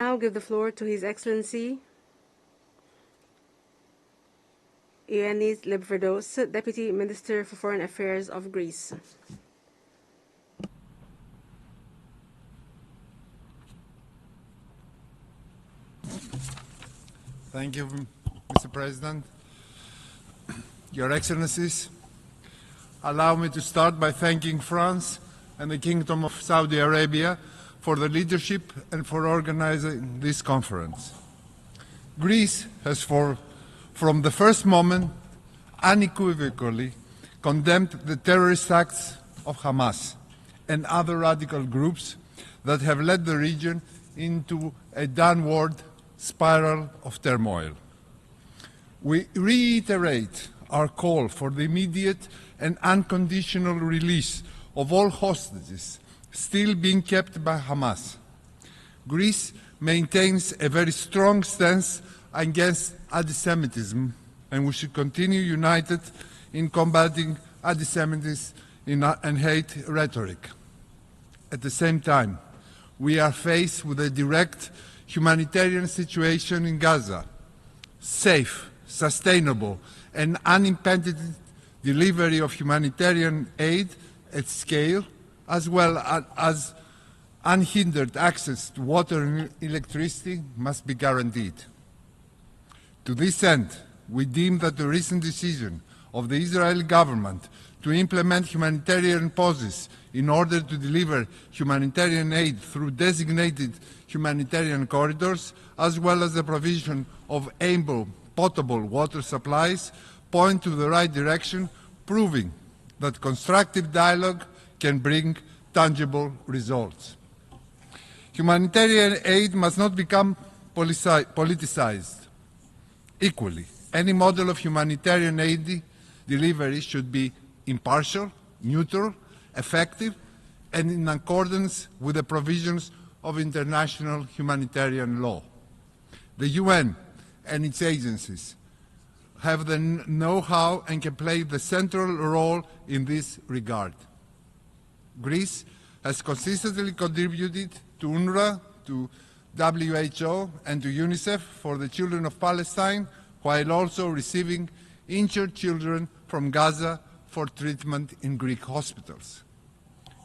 Now give the floor to His Excellency Ioannis Lefredos, Deputy Minister for Foreign Affairs of Greece. Thank you, Mr. President. Your Excellencies, allow me to start by thanking France and the Kingdom of Saudi Arabia for the leadership and for organizing this conference. Greece has, from the first moment, unequivocally condemned the terrorist acts of Hamas and other radical groups that have led the region into a downward spiral of turmoil. We reiterate our call for the immediate and unconditional release of all hostages still being kept by Hamas. Greece maintains a very strong stance against anti-Semitism, and we should continue united in combating anti-Semitism and hate rhetoric. At the same time, we are faced with a direct humanitarian situation in Gaza. Safe, sustainable, and unimpeded delivery of humanitarian aid at scale, as well as unhindered access to water and electricity, must be guaranteed. To this end, we deem that the recent decision of the Israeli government to implement humanitarian pauses in order to deliver humanitarian aid through designated humanitarian corridors, as well as the provision of ample potable water supplies, point to the right direction, proving that constructive dialogue can bring tangible results. Humanitarian aid must not become politicized. Equally, any model of humanitarian aid delivery should be impartial, neutral, effective, and in accordance with the provisions of international humanitarian law. The UN and its agencies have the know-how and can play the central role in this regard. Greece has consistently contributed to UNRWA, to WHO, and to UNICEF for the children of Palestine, while also receiving injured children from Gaza for treatment in Greek hospitals.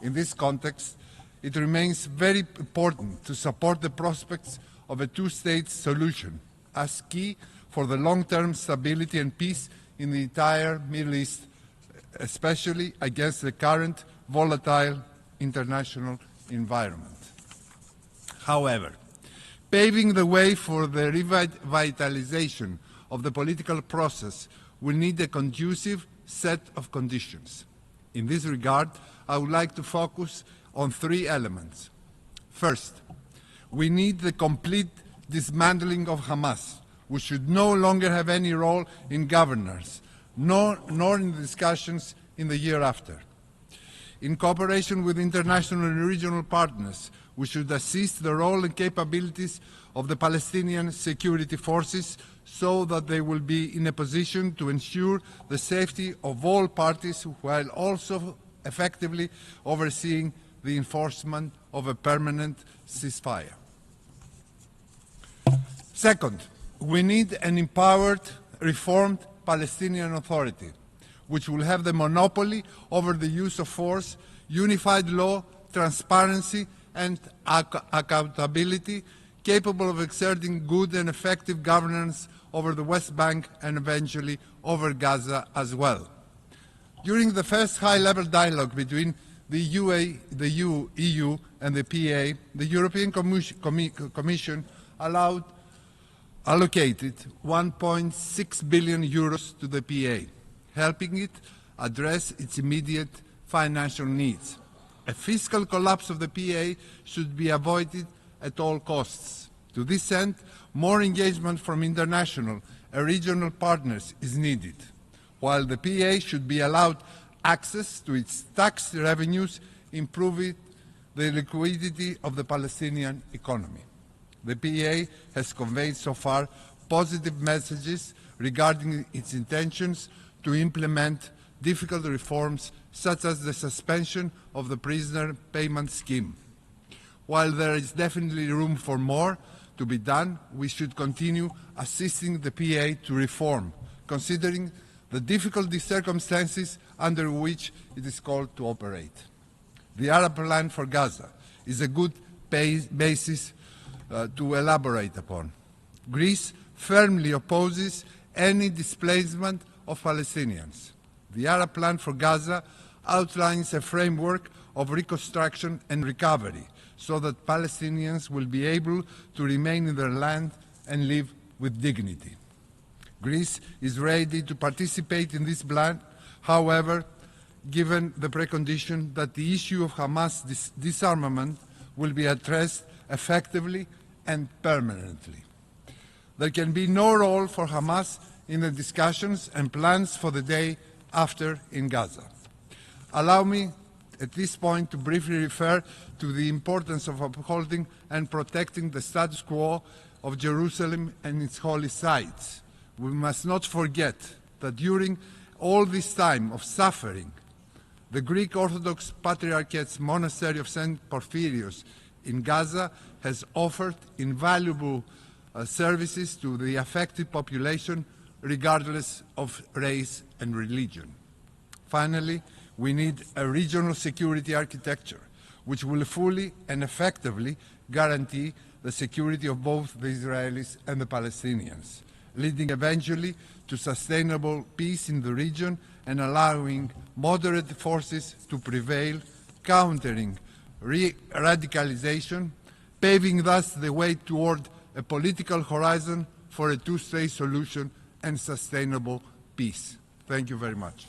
In this context, it remains very important to support the prospects of a two-state solution as key for the long-term stability and peace in the entire Middle East, especially against the current volatile international environment. However, paving the way for the revitalization of the political process will need a conducive set of conditions. In this regard, I would like to focus on three elements. First, we need the complete dismantling of Hamas, which should no longer have any role in governance, nor in the discussions in the year after. In cooperation with international and regional partners, we should assist the role and capabilities of the Palestinian security forces so that they will be in a position to ensure the safety of all parties while also effectively overseeing the enforcement of a permanent ceasefire. Second, we need an empowered, reformed Palestinian Authority, which will have the monopoly over the use of force, unified law, transparency, and accountability, capable of exerting good and effective governance over the West Bank and eventually over Gaza as well. During the first high-level dialogue between the EU and the PA, the European Commission allocated 1.6 billion euros to the PA, helping it address its immediate financial needs. A fiscal collapse of the PA should be avoided at all costs. To this end, more engagement from international and regional partners is needed, while the PA should be allowed access to its tax revenues, improving the liquidity of the Palestinian economy. The PA has conveyed so far positive messages regarding its intentions to implement difficult reforms such as the suspension of the prisoner payment scheme. While there is definitely room for more, to be done, we should continue assisting the PA to reform, considering the difficult circumstances under which it is called to operate. The Arab plan for Gaza is a good basis to elaborate upon. Greece firmly opposes any displacement of Palestinians. The Arab plan for Gaza outlines a framework of reconstruction and recovery so that Palestinians will be able to remain in their land and live with dignity. Greece is ready to participate in this plan, however, given the precondition that the issue of Hamas disarmament will be addressed effectively and permanently. There can be no role for Hamas in the discussions and plans for the day after in Gaza. Allow me at this point to briefly refer to the importance of upholding and protecting the status quo of Jerusalem and its holy sites. We must not forget that during all this time of suffering, the Greek Orthodox Patriarchate's monastery of St. Porphyrios in Gaza has offered invaluable services to the affected population regardless of race and religion. Finally, we need a regional security architecture which will fully and effectively guarantee the security of both the Israelis and the Palestinians, leading eventually to sustainable peace in the region and allowing moderate forces to prevail, countering radicalization, paving thus the way toward a political horizon for a two-state solution and sustainable peace. Thank you very much.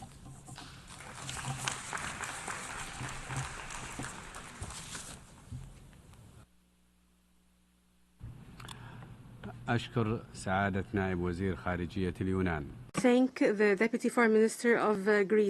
أشكر سعادة نائب وزير خارجية اليونان. Thank the Deputy Foreign Minister of Greece.